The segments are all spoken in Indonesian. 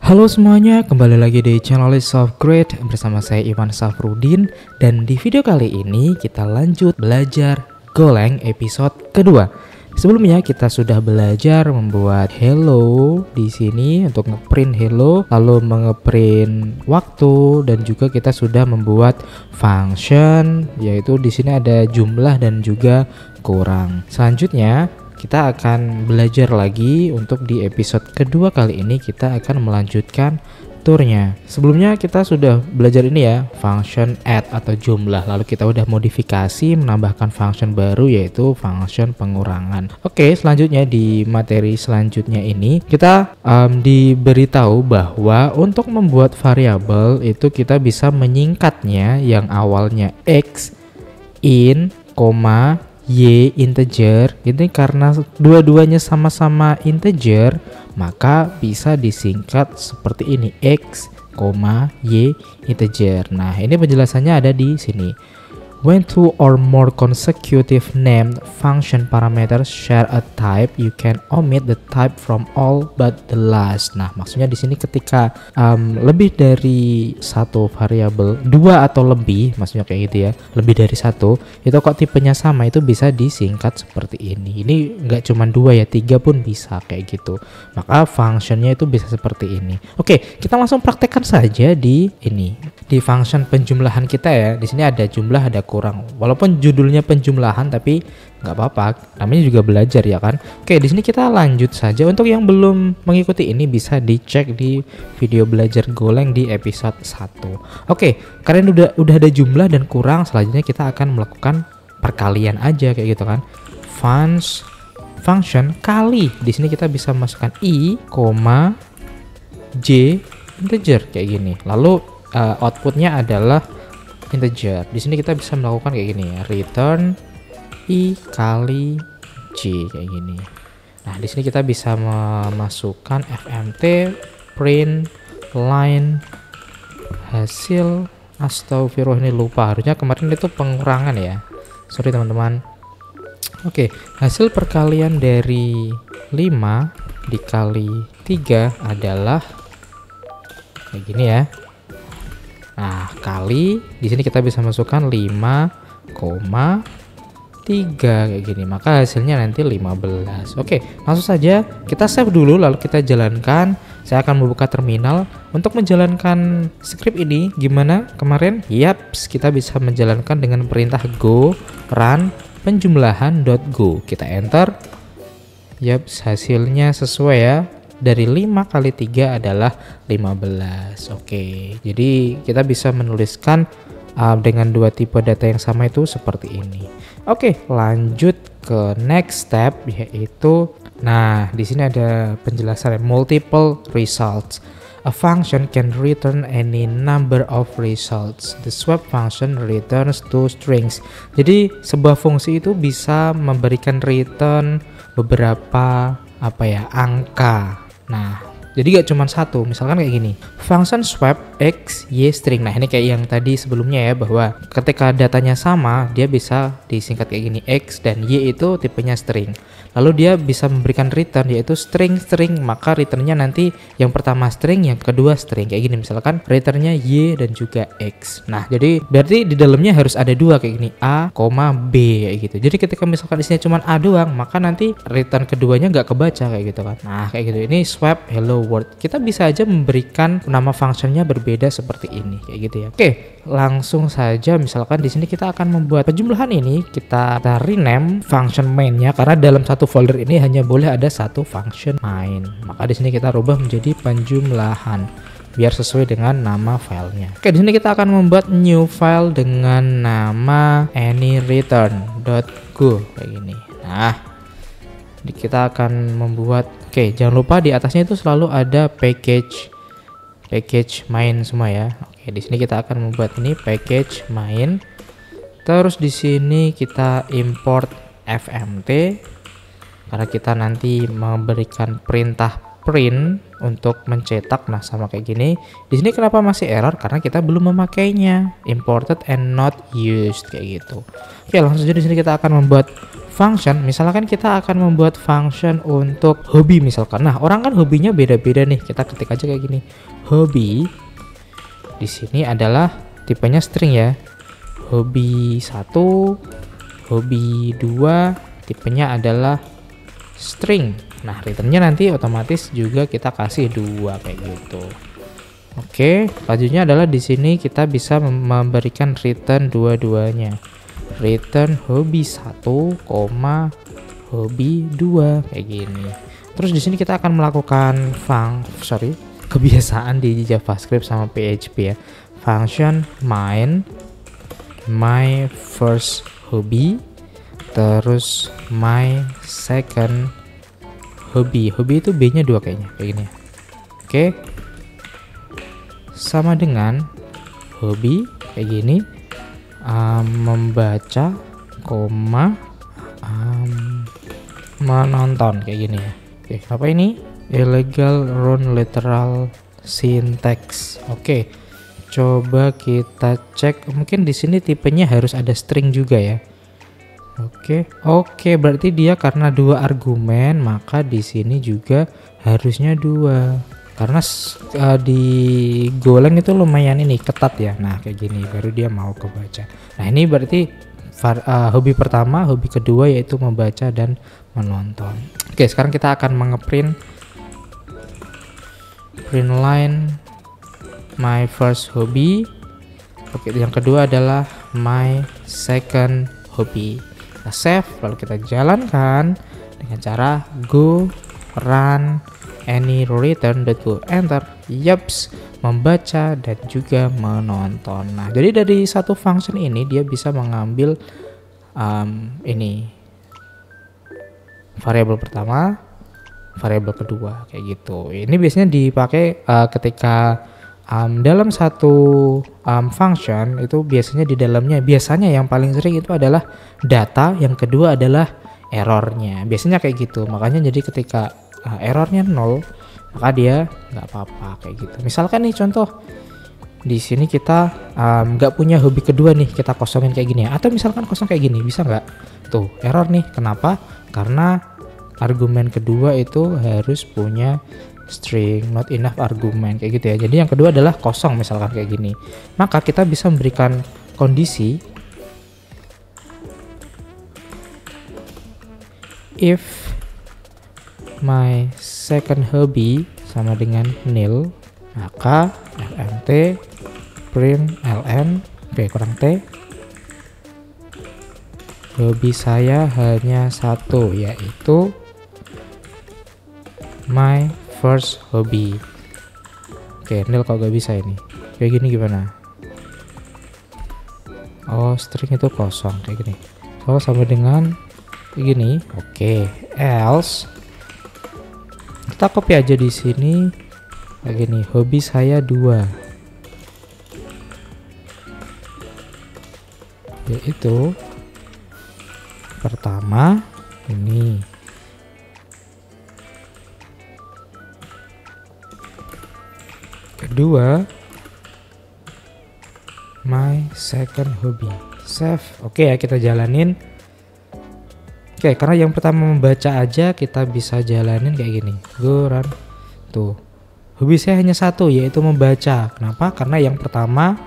Halo semuanya, kembali lagi di channel Softgrade bersama saya Iwan Safrudin. Dan di video kali ini kita lanjut belajar Golang episode kedua. Sebelumnya kita sudah belajar membuat hello di sini untuk ngeprint hello, lalu mengeprint waktu, dan juga kita sudah membuat function, yaitu di sini ada jumlah dan juga kurang. Selanjutnya kita akan belajar lagi untuk di episode kedua kali ini kita akan melanjutkan turnya. Sebelumnya kita sudah belajar ini ya, function add atau jumlah. Lalu kita udah modifikasi menambahkan function baru yaitu function pengurangan. Oke, selanjutnya di materi selanjutnya ini kita diberitahu bahwa untuk membuat variabel itu kita bisa menyingkatnya yang awalnya x, in, y integer. Ini karena dua-duanya sama-sama integer, maka bisa disingkat seperti ini, x, y integer. Nah, ini penjelasannya ada di sini. When two or more consecutive named function parameters share a type, you can omit the type from all but the last. Nah, maksudnya di sini ketika lebih dari satu variabel, dua atau lebih, maksudnya kayak gitu ya, lebih dari satu, itu kok tipenya sama, itu bisa disingkat seperti ini. Ini nggak cuma dua ya, tiga pun bisa kayak gitu. Maka functionnya itu bisa seperti ini. Oke, kita langsung praktekkan saja di ini, di function penjumlahan kita ya. Di sini ada jumlah, ada kurang. Walaupun judulnya penjumlahan, tapi nggak apa-apa, namanya juga belajar ya kan. Oke, di sini kita lanjut saja. Untuk yang belum mengikuti ini bisa dicek di video belajar Golang di episode 1. Oke, kalian udah ada jumlah dan kurang, selanjutnya kita akan melakukan perkalian aja kayak gitu kan. Function kali. Di sini kita bisa masukkan i, j integer kayak gini. Lalu outputnya adalah integer. Di sini kita bisa melakukan kayak gini ya, return i kali j kayak gini. Nah, di sini kita bisa memasukkan fmt print line hasil. Astagfirullah, ini lupa, harusnya kemarin itu pengurangan ya, sorry teman-teman. Oke, hasil perkalian dari 5 dikali 3 adalah kayak gini ya. Nah, kali di sini kita bisa masukkan 5,3 kayak gini. Maka hasilnya nanti 15. Oke, langsung saja kita save dulu lalu kita jalankan. Saya akan membuka terminal untuk menjalankan script ini. Gimana kemarin? Yaps, kita bisa menjalankan dengan perintah go run penjumlahan.go. Kita enter. Yaps, hasilnya sesuai ya. Dari 5 kali 3 adalah 15. Oke, jadi kita bisa menuliskan dengan dua tipe data yang sama itu seperti ini. Oke, lanjut ke next step, yaitu nah di sini ada penjelasan multiple results. A function can return any number of results. The swap function returns two strings. Jadi sebuah fungsi itu bisa memberikan return beberapa angka. Nah, jadi gak cuma satu, misalkan kayak gini, function swap x, y string. Nah, ini kayak yang tadi sebelumnya ya, bahwa ketika datanya sama, dia bisa disingkat kayak gini, x dan y itu tipenya string. Lalu dia bisa memberikan return yaitu string, maka returnnya nanti yang pertama string, yang kedua string. Kayak gini misalkan returnnya y dan juga x. Nah, jadi berarti di dalamnya harus ada dua kayak gini, a, b kayak gitu. Jadi ketika misalkan isinya cuma a doang, maka nanti return keduanya nggak kebaca kayak gitu kan. Nah, kayak gitu. Ini swap hello world. Kita bisa aja memberikan nama functionnya berbeda seperti ini kayak gitu ya. Oke, langsung saja misalkan di sini kita akan membuat penjumlahan ini, kita rename function mainnya karena dalam satu folder ini hanya boleh ada satu function main. Maka di sini kita rubah menjadi penjumlahan biar sesuai dengan nama filenya. Oke, di sini kita akan membuat new file dengan nama anyreturn.go kayak gini. Nah, kita akan membuat, oke, jangan lupa di atasnya itu selalu ada package main semua ya. Oke, di sini kita akan membuat ini package main. Terus di sini kita import fmt karena kita nanti memberikan perintah print untuk mencetak. Nah, sama kayak gini. Di sini kenapa masih error? Karena kita belum memakainya. Imported and not used kayak gitu. Oke, langsung saja di sini kita akan membuat function, misalkan kita akan membuat function untuk hobi misalkan. Nah, orang kan hobinya beda-beda nih. Kita ketik aja kayak gini. Hobi di sini adalah tipenya string ya. Hobi 1, hobi 2 tipenya adalah string. Nah, returnnya nanti otomatis juga kita kasih 2 kayak gitu. Oke, selanjutnya adalah di sini kita bisa memberikan return dua-duanya. Return hobi 1, hobi 2 kayak gini. Terus di sini kita akan melakukan kebiasaan di JavaScript sama PHP ya. Function main my first hobby, terus my second hobby. Hobby itu B-nya 2 kayaknya, kayak gini. Oke. Sama dengan hobi kayak gini, membaca, menonton kayak gini ya. Oke, apa ini? Illegal round literal syntax. Oke. Coba kita cek, mungkin di sini tipenya harus ada string juga ya. Oke, berarti dia karena 2 argumen, maka di sini juga harusnya 2. Karena di Golang itu lumayan ini ketat ya. Nah, kayak gini baru dia mau kebaca. Nah, ini berarti hobi pertama, hobi kedua yaitu membaca dan menonton. Oke, sekarang kita akan print line my first hobby. Oke, yang kedua adalah my second hobby. Kita save, lalu kita jalankan dengan cara go run any return.go enter. Yaps, membaca dan juga menonton. Nah, jadi dari satu function ini dia bisa mengambil ini variabel pertama, variabel kedua kayak gitu. Ini biasanya dipakai ketika dalam satu function itu biasanya di dalamnya yang paling sering itu adalah data, yang kedua adalah errornya. Biasanya kayak gitu. Makanya jadi ketika errornya 0, maka dia nggak apa-apa kayak gitu. Misalkan nih contoh di sini kita nggak punya hobi kedua nih, kita kosongin kayak gini ya. Atau misalkan kosong kayak gini, bisa nggak? Tuh error nih. Kenapa? Karena argumen kedua itu harus punya string, not enough argument kayak gitu ya. Jadi yang kedua adalah kosong misalkan kayak gini. Maka kita bisa memberikan kondisi if my second hobby sama dengan nil, maka lmt print ln kurang t, hobi saya hanya 1 yaitu my first hobby. Oke, nil kok gak bisa ini. Kayak gini gimana? Oh, string itu kosong kayak gini. So sama dengan kayak gini. Oke, else kita copy aja di sini kayak gini. Hobi saya 2. Yaitu pertama ini. Kedua, my second hobby. Save. Oke ya, kita jalanin. Oke, karena yang pertama membaca aja, kita bisa jalanin kayak gini. Go run. Tuh, hobi saya hanya 1 yaitu membaca. Kenapa? Karena yang pertama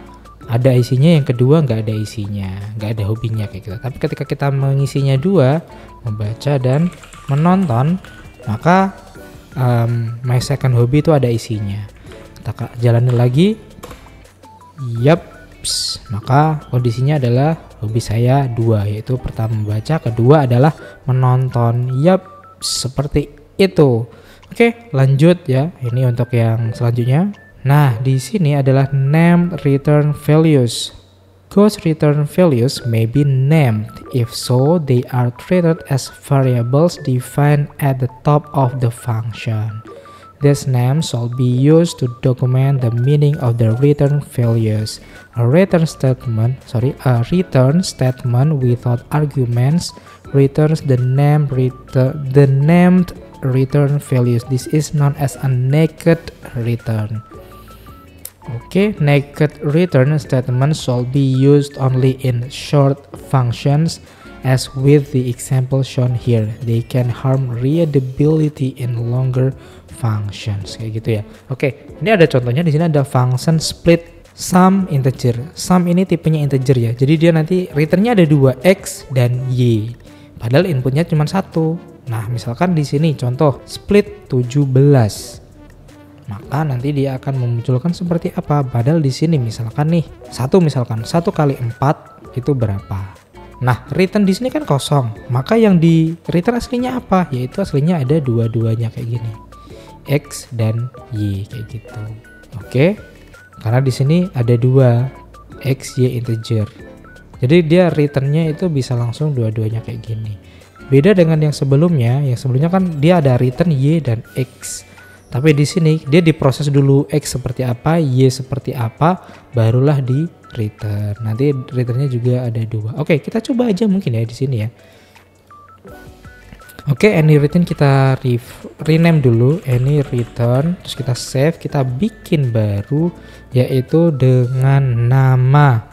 ada isinya, yang kedua nggak ada isinya, nggak ada hobinya kayak gitu. Tapi ketika kita mengisinya 2, membaca dan menonton, maka my second hobby itu ada isinya. Kita jalanin lagi. Yaps, maka kondisinya adalah hobi saya 2, yaitu pertama membaca, kedua adalah menonton. Yaps, seperti itu. Oke, lanjut ya. Ini untuk yang selanjutnya. Nah, di sini adalah named return values. Those return values may be named. If so, they are treated as variables defined at the top of the function. These names shall be used to document the meaning of the return values. A return statement without arguments returns the named return values. This is known as a naked return. Okay, naked return statements shall be used only in short functions As with the example shown here, they can harm readability in longer functions. Kayak gitu ya. Oke, ini ada contohnya di sini ada function split sum integer. Sum ini tipenya integer ya. Jadi dia nanti returnnya ada 2, X dan Y. Padahal inputnya cuma 1. Nah, misalkan di sini contoh split 17. Maka nanti dia akan memunculkan seperti apa? Padahal di sini misalkan nih, 1 kali 4 itu berapa? Nah, return di sini kan kosong. Maka yang di return aslinya apa? Yaitu aslinya ada dua-duanya kayak gini. X dan Y kayak gitu. Oke. Karena di sini ada 2 X, Y integer. Jadi dia returnnya itu bisa langsung dua-duanya kayak gini. Beda dengan yang sebelumnya kan dia ada return Y dan X. Tapi di sini dia diproses dulu X seperti apa, Y seperti apa, barulah di return. Nanti returnnya juga ada 2. Oke, kita coba aja mungkin ya di sini ya. Oke, any return kita rename dulu, any return, terus kita save, kita bikin baru yaitu dengan nama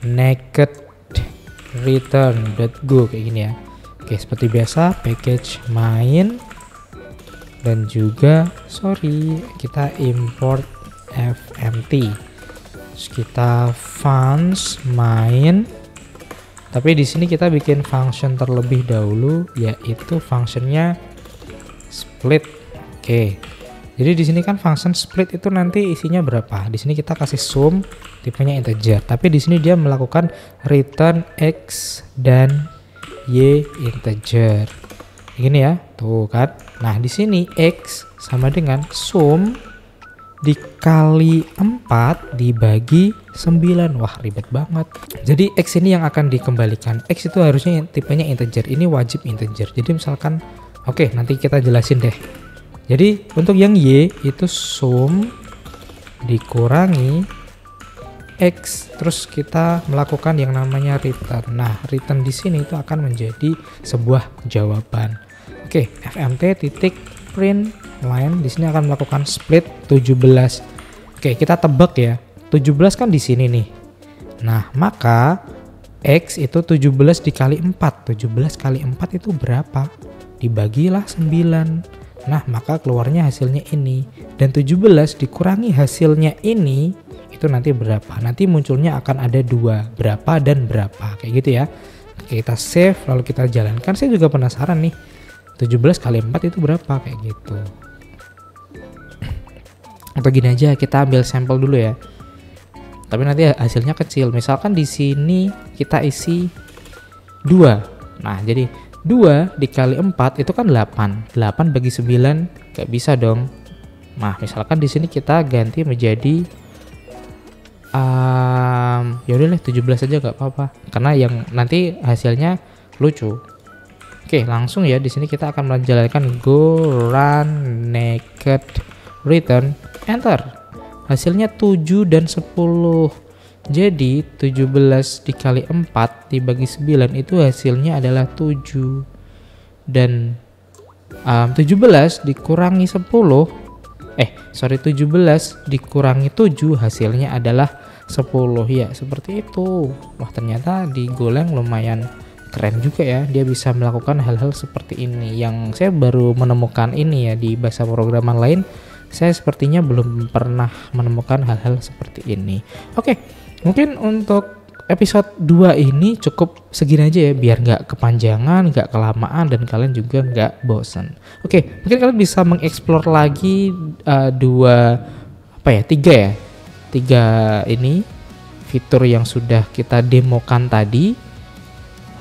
naked return.go kayak gini ya. Oke, seperti biasa package main dan juga kita import fmt. Terus kita functions main. Tapi di sini kita bikin function terlebih dahulu yaitu functionnya split. Oke. Jadi di sini kan function split itu nanti isinya berapa? Di sini kita kasih sum tipenya integer. Tapi di sini dia melakukan return X dan Y integer. Gini ya, tuh kan. Nah, di sini X sama dengan sum dikali 4 dibagi 9. Wah, ribet banget. Jadi X ini yang akan dikembalikan. X itu harusnya tipenya integer. Ini wajib integer. Jadi misalkan, oke, nanti kita jelasin deh. Jadi untuk yang Y itu sum dikurangi X, terus kita melakukan yang namanya return. Nah, return di sini itu akan menjadi sebuah jawaban. Oke, fmt titik print line di sini akan melakukan split 17. Oke, kita tebak ya. 17 kan di sini nih. Nah, maka X itu 17 dikali 4. 17 kali 4 itu berapa? Dibagilah 9. Nah, maka keluarnya hasilnya ini. Dan 17 dikurangi hasilnya ini, itu nanti berapa? Nanti munculnya akan ada 2. Berapa dan berapa. Kayak gitu ya. Oke, kita save, lalu kita jalankan. Saya juga penasaran nih. 17 kali 4 itu berapa? Kayak gitu. Atau gini aja, kita ambil sampel dulu ya. Tapi nanti hasilnya kecil. Misalkan di sini kita isi 2. Nah, jadi 2 dikali 4 itu kan 8. 8 bagi 9 gak bisa dong. Nah, misalkan di sini kita ganti menjadi ya udah deh 17 aja gak apa-apa. Karena yang nanti hasilnya lucu. Oke, langsung ya di sini kita akan menjalankan go run naked return enter. Hasilnya 7 dan 10. Jadi 17 dikali 4 dibagi 9 itu hasilnya adalah 7. Dan 17 dikurangi 10 17 dikurangi 7 hasilnya adalah 10 ya, seperti itu. Wah, ternyata di Golang lumayan keren juga ya, dia bisa melakukan hal-hal seperti ini yang saya baru menemukan ini ya. Di bahasa programan lain saya sepertinya belum pernah menemukan hal-hal seperti ini. Oke, mungkin untuk episode 2 ini cukup segini aja ya, biar nggak kepanjangan, nggak kelamaan, dan kalian juga nggak bosan. Oke, mungkin kalian bisa mengeksplor lagi 3 ini fitur yang sudah kita demokan tadi.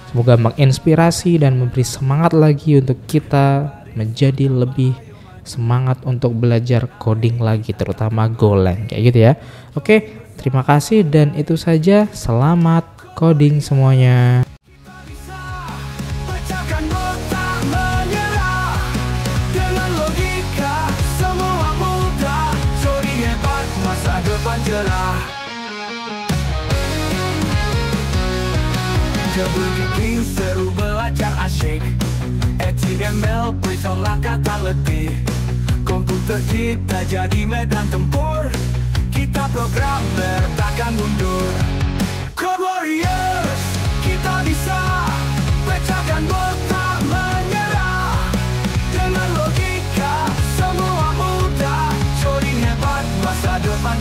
Semoga menginspirasi dan memberi semangat lagi untuk kita menjadi lebih semangat untuk belajar coding lagi, terutama Golang kayak gitu ya. Oke, terima kasih dan itu saja. Selamat coding semuanya. Berpikir seru, belajar asyik. HTML, perintah kata letih. Komputer kita jadi medan tempur. Kita programmer takkan mundur. Code Warriors, kita bisa.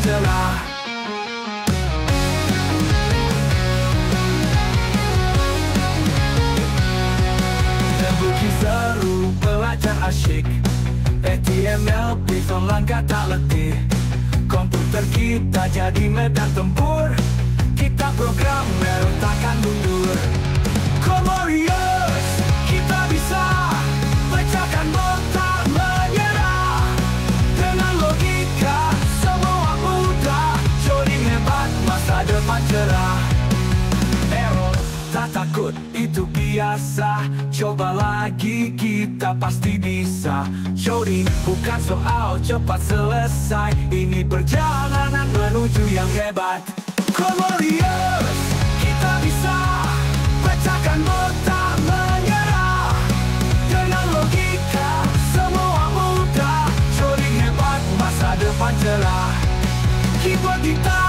cerah. Terbukti seru, belajar asyik. HTML, Python langkah tak letih. Komputer kita jadi medan tempur. Kita programmer takkan mundur. Glorious, kita bisa pecahkan botak menyerah. Dengan logika semua mudah. Coding hebat, masa depan cerah. Error, tak takut, itu biasa. Coba lagi, kita pasti bisa. Coding bukan soal cepat selesai. Ini perjalanan menuju yang hebat. Glorious, kita bisa pecahkan botak menyerah. Dengan logika semua mudah. Coding hebat, masa depan cerah. Keyboard kita